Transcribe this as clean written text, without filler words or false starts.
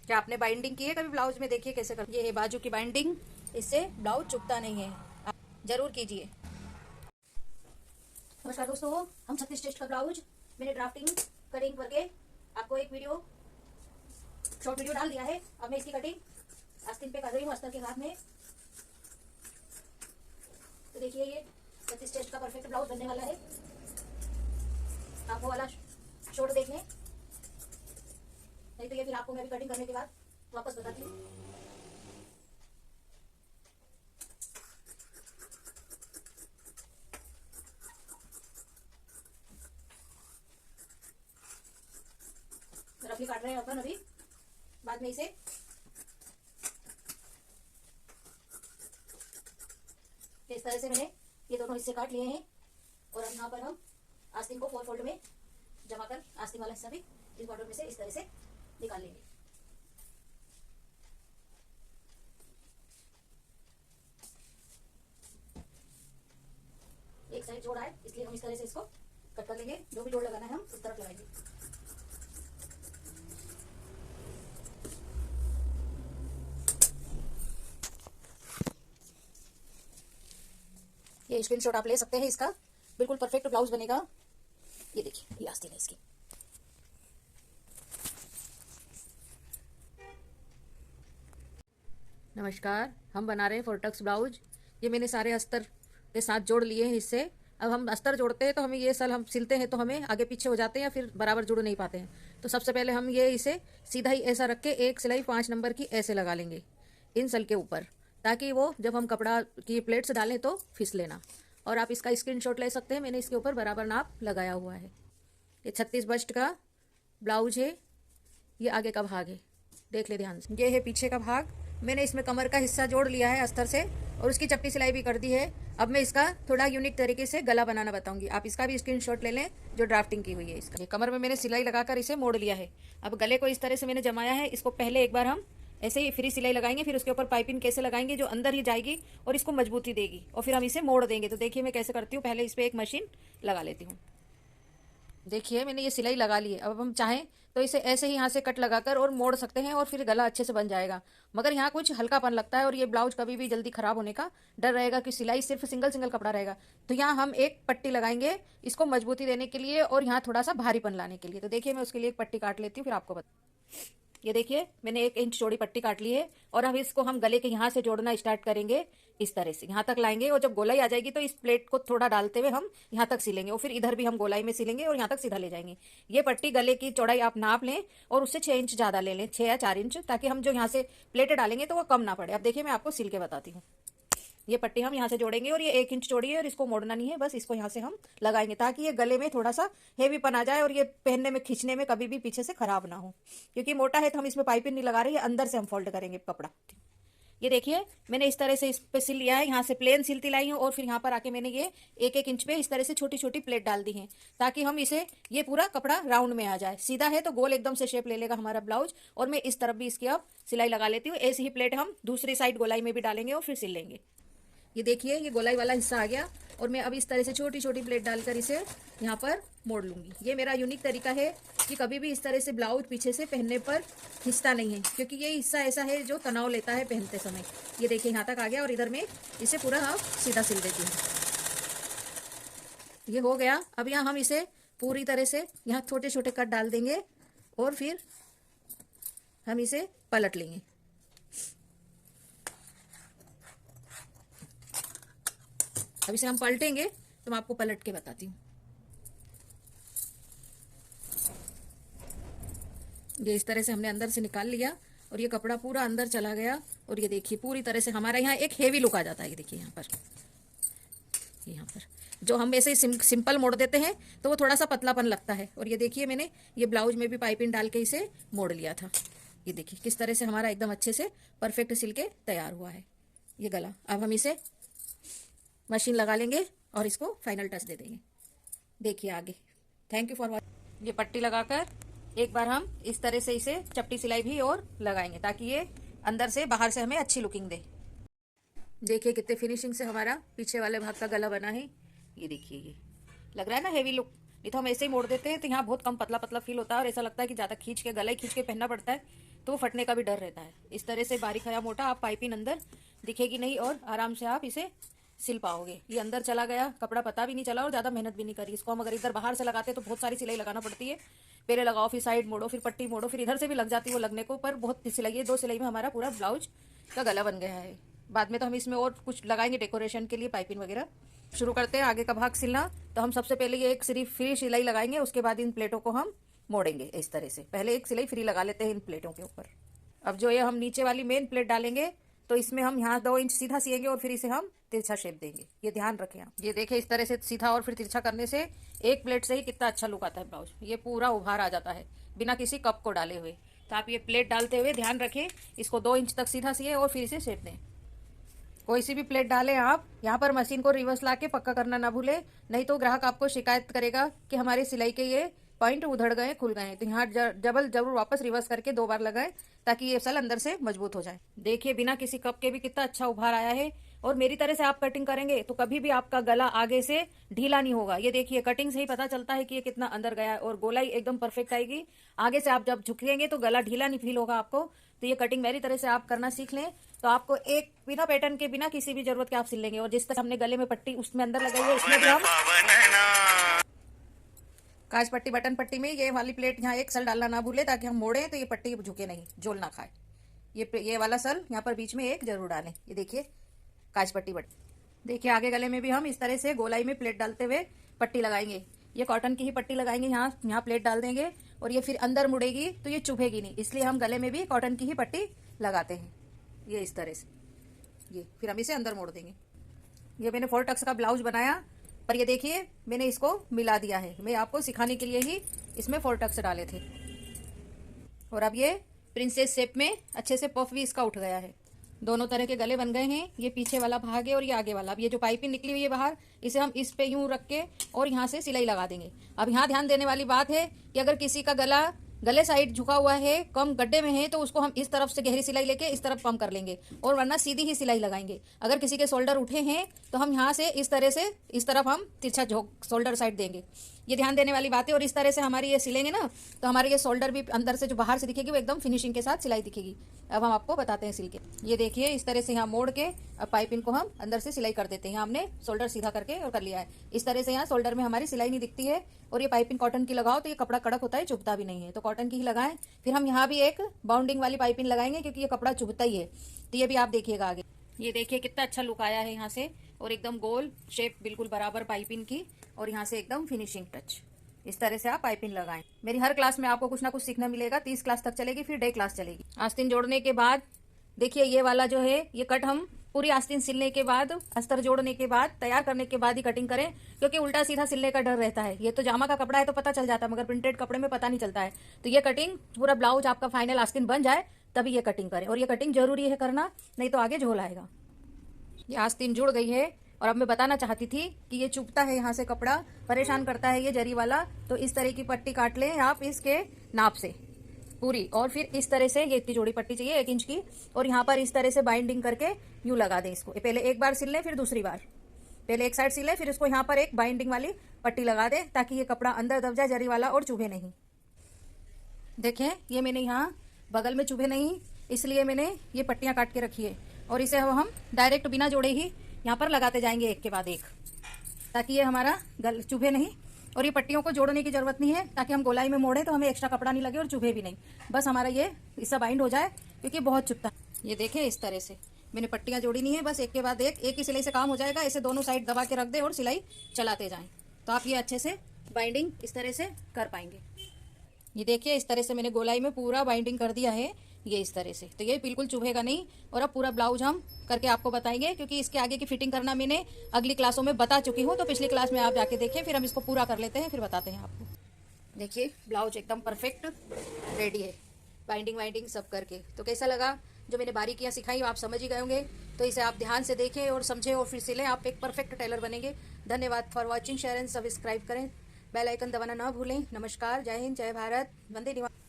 क्या आपने बाइंडिंग की है कभी ब्लाउज में? देखिए कैसे कर, ये है बाजू की बाइंडिंग, इससे ब्लाउज चुभता नहीं है, आप जरूर कीजिए। नमस्कार दोस्तों, हम 36 टेस्ट का ब्लाउज मैंने ड्राफ्टिंग कटिंग करके आपको एक वीडियो शॉर्ट वीडियो डाल दिया है। अब मैं इसकी कटिंग आस्तीन पे कर रही हूँ अस्तर के साथ में। तो देखिए ये 36 टेस्ट का परफेक्ट ब्लाउज बनने वाला है। आप वो वाला शॉर्ट देख लें, नहीं तो ये फिर आपको मैं भी कटिंग करने के बाद वापस बताती हूँ। रफली काट रहे हैं अपन अभी, बाद में इसे इस तरह से मैंने ये दोनों हिस्से काट लिए हैं। और अब यहाँ पर हम आस्तीन को 4 फोल्ड में जमा कर आस्तीन वाला हिस्सा भी इस बॉर्डर में से इस तरह से निकाल लेंगे। एक साइड जोड़ा है इसलिए हम इस तरह से इसको कट कर लेंगे। जो भी जोड़ लगाना है हम उस तरफ लगाएंगे। ये स्क्रीनशॉट आप ले सकते हैं, इसका बिल्कुल परफेक्ट ब्लाउज बनेगा। ये देखिए ये आस्तीन है इसकी। नमस्कार, हम बना रहे हैं फोर्टक्स ब्लाउज। ये मैंने सारे अस्तर के साथ जोड़ लिए हैं हिस्से। अब हम अस्तर जोड़ते हैं तो हमें ये सल हम सिलते हैं तो हमें आगे पीछे हो जाते हैं या फिर बराबर जुड़ नहीं पाते हैं। तो सबसे पहले हम ये इसे सीधा ही ऐसा रख के एक सिलाई 5 नंबर की ऐसे लगा लेंगे इन सल के ऊपर, ताकि वो जब हम कपड़ा की प्लेट्स डालें तो फिसले ना। और आप इसका स्क्रीनशॉट ले सकते हैं, मैंने इसके ऊपर बराबर नाप लगाया हुआ है। ये 36 बस्ट का ब्लाउज है। ये आगे का भाग है, देख ले ध्यान से। ये है पीछे का भाग। मैंने इसमें कमर का हिस्सा जोड़ लिया है अस्तर से और उसकी चपटी सिलाई भी कर दी है। अब मैं इसका थोड़ा यूनिक तरीके से गला बनाना बताऊंगी। आप इसका भी स्क्रीनशॉट ले लें जो ड्राफ्टिंग की हुई है इसका। ये कमर में मैंने सिलाई लगाकर इसे मोड़ लिया है। अब गले को इस तरह से मैंने जमाया है। इसको पहले एक बार हम ऐसे ही फ्री सिलाई लगाएंगे, फिर उसके ऊपर पाइपिंग कैसे लगाएंगे जो अंदर ही जाएगी और इसको मजबूती देगी, और फिर हम इसे मोड़ देंगे। तो देखिए मैं कैसे करती हूँ। पहले इस पर एक मशीन लगा लेती हूँ। देखिए मैंने ये सिलाई लगा ली है। अब हम चाहें तो इसे ऐसे ही यहाँ से कट लगाकर और मोड़ सकते हैं और फिर गला अच्छे से बन जाएगा। मगर यहाँ कुछ हल्कापन लगता है और ये ब्लाउज कभी भी जल्दी खराब होने का डर रहेगा कि सिलाई सिर्फ सिंगल सिंगल कपड़ा रहेगा। तो यहाँ हम एक पट्टी लगाएंगे इसको मजबूती देने के लिए और यहाँ थोड़ा सा भारीपन लाने के लिए। तो देखिए मैं उसके लिए एक पट्टी काट लेती हूँ, फिर आपको बता। ये देखिए मैंने 1 इंच चौड़ी पट्टी काट ली है और अब इसको हम गले के यहाँ से जोड़ना स्टार्ट करेंगे। इस तरह से यहाँ तक लाएंगे और जब गोलाई आ जाएगी तो इस प्लेट को थोड़ा डालते हुए हम यहाँ तक सिलेंगे और फिर इधर भी हम गोलाई में सिलेंगे और यहाँ तक सीधा ले जाएंगे। ये पट्टी गले की चौड़ाई आप नाप लें और उससे 6 इंच ज़्यादा ले लें, 6 या 4 इंच, ताकि हम जो यहाँ से प्लेटें डालेंगे तो वो कम ना पड़े। अब देखिए मैं आपको सिल के बताती हूँ। ये पट्टी हम यहाँ से जोड़ेंगे और ये 1 इंच चौड़ी है और इसको मोड़ना नहीं है, बस इसको यहाँ से हम लगाएंगे ताकि ये गले में थोड़ा सा हेवीपन आ जाए और ये पहनने में खींचने में कभी भी पीछे से खराब ना हो। क्योंकि मोटा है तो हम इसमें पाइपिंग नहीं लगा रहे हैं, अंदर से हम फोल्ड करेंगे कपड़ा। ये देखिए मैंने इस तरह से इस पे सिल लिया है। यहाँ से प्लेन सिलती लाई हूँ और फिर यहाँ पर आके मैंने ये 1-1 इंच पे इस तरह से छोटी छोटी प्लेट डाल दी है ताकि हम इसे ये पूरा कपड़ा राउंड में आ जाए। सीधा है तो गोल एकदम से शेप ले लेगा हमारा ब्लाउज। और मैं इस तरफ भी इसकी अब सिलाई लगा लेती हूँ। ऐसी ही प्लेट हम दूसरी साइड गोलाई में भी डालेंगे और फिर सिल लेंगे। ये देखिए ये गोलाई वाला हिस्सा आ गया और मैं अब इस तरह से छोटी छोटी प्लेट डालकर इसे यहाँ पर मोड़ लूंगी। ये मेरा यूनिक तरीका है कि कभी भी इस तरह से ब्लाउज पीछे से पहनने पर खिंचता नहीं है, क्योंकि ये हिस्सा ऐसा है जो तनाव लेता है पहनते समय। ये देखिए यहाँ तक आ गया और इधर में इसे पूरा अब सीधा सिल देती हूँ। ये हो गया। अब यहाँ हम इसे पूरी तरह से यहाँ छोटे छोटे कट डाल देंगे और फिर हम इसे पलट लेंगे। अब इसे हम पलटेंगे तो मैं आपको पलट के बताती हूँ। ये इस तरह से हमने अंदर से निकाल लिया और ये कपड़ा पूरा अंदर चला गया और ये देखिए पूरी तरह से हमारा यहाँ एक हेवी लुक आ जाता है। ये देखिए यहाँ पर जो हम ऐसे सिंपल मोड़ देते हैं तो वो थोड़ा सा पतलापन लगता है। और ये देखिए मैंने ये ब्लाउज में भी पाइपिंग डाल के इसे मोड़ लिया था। ये देखिए किस तरह से हमारा एकदम अच्छे से परफेक्ट सिल के तैयार हुआ है ये गला। अब हम इसे मशीन लगा लेंगे और इसको फाइनल टच दे देंगे। देखिए आगे। Thank you for watching. ये पट्टी लगाकर एक बार हम इस तरह से इसे चपटी सिलाई भी और लगाएंगे ताकि ये अंदर से बाहर से हमें अच्छी लुकिंग दे। देखिए कितने फिनिशिंग से हमारा पीछे वाले भाग का गला बना है। ये देखिए ये लग रहा है ना हेवी लुक। नहीं तो हम ऐसे ही मोड़ देते हैं तो यहाँ बहुत कम पतला पतला फील होता है और ऐसा लगता है कि ज़्यादा खींच के गला ही खींच के पहनना पड़ता है। तो फटने का भी डर रहता है। इस तरह से बारीक या मोटा आप पाइपिंग अंदर दिखेगी नहीं और आराम से आप इसे सिल पाओगे। ये अंदर चला गया, कपड़ा पता भी नहीं चला और ज़्यादा मेहनत भी नहीं करी। इसको हम अगर इधर बाहर से लगाते तो बहुत सारी सिलाई लगाना पड़ती है। पहले लगाओ, फिर साइड मोड़ो, फिर पट्टी मोड़ो, फिर इधर से भी लग जाती है वो लगने को, पर बहुत सिलाई है। 2 सिलाई में हमारा पूरा ब्लाउज का गला बन गया है। बाद में तो हम इसमें और कुछ लगाएंगे डेकोरेशन के लिए, पाइपिंग वगैरह। शुरू करते हैं आगे का भाग सिलना। तो हम सबसे पहले ये एक सिर्फ फ्री सिलाई लगाएंगे, उसके बाद इन प्लेटों को हम मोड़ेंगे इस तरह से। पहले एक सिलाई फ्री लगा लेते हैं इन प्लेटों के ऊपर। अब जो ये हम नीचे वाली मेन प्लेट डालेंगे तो इसमें हम यहाँ 2 इंच सीधा सिएंगे और फिर इसे हम तिरछा शेप देंगे। ये ध्यान रखें आप। ये देखिए इस तरह से सीधा और फिर तिरछा करने से एक प्लेट से ही कितना अच्छा लुक आता है ब्लाउज। ये पूरा उभार आ जाता है बिना किसी कप को डाले हुए। तो आप ये प्लेट डालते हुए ध्यान रखें, इसको 2 इंच तक सीधा सिए और फिर इसे शेप दें। कोई सी भी प्लेट डालें आप, यहाँ पर मशीन को रिवर्स ला के पक्का करना ना भूले, नहीं तो ग्राहक आपको शिकायत करेगा कि हमारी सिलाई के ये पॉइंट उधड़ गए, खुल गए। तो यहाँ जरूर वापस रिवर्स करके 2 बार लगाएं ताकि ये सल अंदर से मजबूत हो जाए। देखिए बिना किसी कप के भी कितना अच्छा उभार आया है। और मेरी तरह से आप कटिंग करेंगे तो कभी भी आपका गला आगे से ढीला नहीं होगा। ये देखिए कटिंग से ही पता चलता है कि ये कितना अंदर गया है और गोलाई एकदम परफेक्ट आएगी। आगे से आप जब झुकेंगे तो गला ढीला नहीं फील होगा आपको। तो ये कटिंग मेरी तरह से आप करना सीख लें तो आपको एक बिना पैटर्न के, बिना किसी भी जरूरत के आप सिल लेंगे। और जिस तरह हमने गले में पट्टी उसमें अंदर लगाई है, उसमें भी हम काज पट्टी, बटन पट्टी में ये वाली प्लेट यहाँ एक सल डालना ना भूले ताकि हम मोड़े तो ये पट्टी झुके नहीं, झोल ना खाए। ये वाला सल यहाँ पर बीच में एक जरूर डालें। ये देखिए काज पट्टी देखिए आगे गले में भी हम इस तरह से गोलाई में प्लेट डालते हुए पट्टी लगाएंगे। ये कॉटन की ही पट्टी लगाएंगे, यहाँ प्लेट डाल देंगे और ये फिर अंदर मुड़ेगी तो ये चुभेगी नहीं, इसलिए हम गले में भी कॉटन की ही पट्टी लगाते हैं। ये इस तरह से ये फिर हम इसे अंदर मोड़ देंगे। ये मैंने 4 टक्स का ब्लाउज बनाया, पर ये देखिए मैंने इसको मिला दिया है। मैं आपको सिखाने के लिए ही इसमें 4 टक्स डाले थे। और अब ये प्रिंसेस शेप में अच्छे से पफ भी इसका उठ गया है। दोनों तरह के गले बन गए हैं। ये पीछे वाला भाग है और ये आगे वाला। अब ये जो पाइपिंग निकली हुई है बाहर, इसे हम इस पे यूं रख के और यहाँ से सिलाई लगा देंगे। अब यहाँ ध्यान देने वाली बात है कि अगर किसी का गले साइड झुका हुआ है, कम गड्ढे में है, तो उसको हम इस तरफ से गहरी सिलाई लेके इस तरफ कम कर लेंगे और वरना सीधी ही सिलाई लगाएंगे। अगर किसी के शोल्डर उठे हैं तो हम यहाँ से इस तरह से इस तरफ हम तिरछा झोंक शोल्डर साइड देंगे। ये ध्यान देने वाली बात है। और इस तरह से हमारी ये सिलेंगे ना तो हमारे ये शोल्डर भी अंदर से जो बाहर से दिखेगी वो एकदम फिनिशिंग के साथ सिलाई दिखेगी। अब हम आपको बताते हैं सिल के। ये देखिए इस तरह से यहाँ मोड़ के अब पाइपिंग को हम अंदर से सिलाई कर देते हैं। यहाँ हमने शोल्डर सीधा करके और कर लिया है। इस तरह से यहाँ शोल्डर में हमारी सिलाई नहीं दिखती है। और ये पाइपिंग कॉटन की लगाओ तो ये कपड़ा कड़क होता है, चुभता भी नहीं है, तो कॉटन की ही लगाएं। फिर हम यहाँ भी एक बाउंडिंग वाली पाइपिंग लगाएंगे क्योंकि ये कपड़ा चुभता ही है। तो ये भी आप देखिएगा आगे। ये देखिए कितना अच्छा लुक आया है यहाँ से, और एकदम गोल शेप बिल्कुल बराबर पाइपिंग की, और यहाँ से एकदम फिनिशिंग टच। इस तरह से आप पाइपिंग लगाएं। मेरी हर क्लास में आपको कुछ ना कुछ सीखना मिलेगा। 30 क्लास तक चलेगी, फिर डे क्लास चलेगी। आस्तीन जोड़ने के बाद देखिए ये वाला जो है ये कट हम पूरी आस्तीन सिलने के बाद, अस्तर जोड़ने के बाद, तैयार करने के बाद ही कटिंग करें, क्योंकि उल्टा सीधा सिलने का डर रहता है। ये तो जामा का कपड़ा है तो पता चल जाता है, मगर प्रिंटेड कपड़े में पता नहीं चलता है। तो ये कटिंग पूरा ब्लाउज आपका फाइनल आस्तीन बन जाए तभी ये कटिंग करें, और ये कटिंग जरूरी है करना, नहीं तो आगे झोल आएगा। ये आस्तीन जुड़ गई है। और अब मैं बताना चाहती थी कि ये चुभता है, यहाँ से कपड़ा परेशान करता है ये जरी वाला, तो इस तरह की पट्टी काट लें आप इसके नाप से पूरी, और फिर इस तरह से ये इतनी जोड़ी पट्टी चाहिए 1 इंच की, और यहाँ पर इस तरह से बाइंडिंग करके यूं लगा दें इसको। पहले एक बार सिल लें, फिर दूसरी बार, पहले एक साइड सिले, फिर इसको यहाँ पर एक बाइंडिंग वाली पट्टी लगा दें ताकि ये कपड़ा अंदर दब जाए जरी वाला और चुभे नहीं। देखें ये मैंने यहाँ बगल में चुभे नहीं, इसलिए मैंने ये पट्टियाँ काट के रखी है, और इसे हम डायरेक्ट बिना जोड़े ही यहाँ पर लगाते जाएंगे एक के बाद एक, ताकि ये हमारा गल चुभे नहीं। और ये पट्टियों को जोड़ने की जरूरत नहीं है, ताकि हम गोलाई में मोड़े तो हमें एक्स्ट्रा कपड़ा नहीं लगे और चुभे भी नहीं। बस हमारा ये इससे बाइंड हो जाए, क्योंकि बहुत चुभता है। ये देखें इस तरह से मैंने पट्टियाँ जोड़ी नहीं है, बस एक के बाद एक ही सिलाई से काम हो जाएगा। इसे दोनों साइड दबा के रख दे और सिलाई चलाते जाएं, तो आप ये अच्छे से बाइंडिंग इस तरह से कर पाएंगे। ये देखिए इस तरह से मैंने गोलाई में पूरा बाइंडिंग कर दिया है, ये इस तरह से, तो ये बिल्कुल चुभेगा नहीं। और अब पूरा ब्लाउज हम करके आपको बताएंगे, क्योंकि इसके आगे की फिटिंग करना मैंने अगली क्लासों में बता चुकी हूँ, तो पिछली क्लास में आप जाके देखें, फिर हम इसको पूरा कर लेते हैं, फिर बताते हैं आपको। देखिए ब्लाउज एकदम परफेक्ट रेडी है, बाइंडिंग वाइंडिंग सब करके। तो कैसा लगा जो मैंने बारीकियाँ सिखाई, आप समझ ही गए होंगे। तो इसे आप ध्यान से देखें और समझें और फिर सिलें, आप एक परफेक्ट टेलर बनेंगे। धन्यवाद for watching, share and subscribe करें, बेल आइकन दबाना ना भूलें। नमस्कार, जय हिंद, जय भारत, वंदे मातरम।